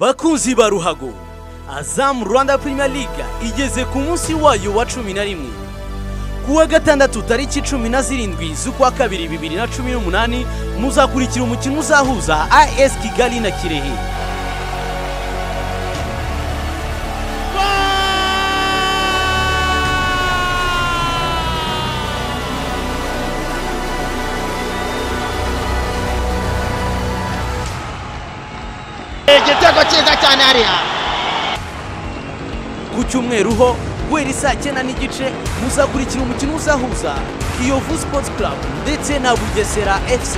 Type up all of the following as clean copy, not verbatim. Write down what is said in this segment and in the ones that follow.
Bakunzi ba Ruhago, Azam Rwanda Premier League igeze ku munsi wayo wa 11. Kuwa gatandatu tariki 17 z'ukwa kabiri 2018 muzakurikira umukino uzahuza AS Kigali na Kirehe. Igitego cyiza cyane hariya. Ku cyumweru ho guhera saa 9 n'igice muzakurikira umukino uzahuza Kiyovu Sports Club ndetse na Bugesera FC.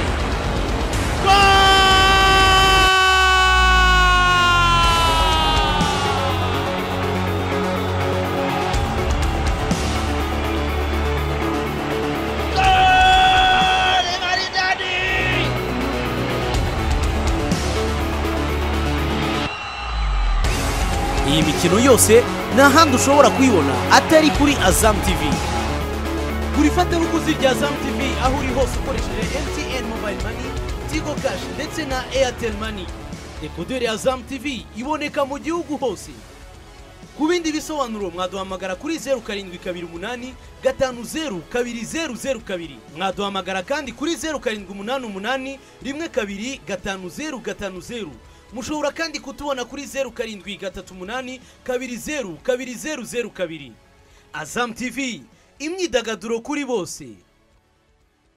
Iyi mikino yose nta handi ushobora kuyibona atari kuri Azam TV. Kuri fatabuguzi rya Azam TV aho uri hose ukoresheje MTN Mobile Money, Tigo Cash ndetse na Airtel Money. Dekoderi Azam TV iboneka mu gihugu hose. Ku bindi bisobanuro mwaduhamagara kuri 0728 502002. Mwaduhamagara kandi kuri 0788 125050. Mushobora kandi kutubona kuri 0738 202002. Azam TV, imyidagaduro kuri bose.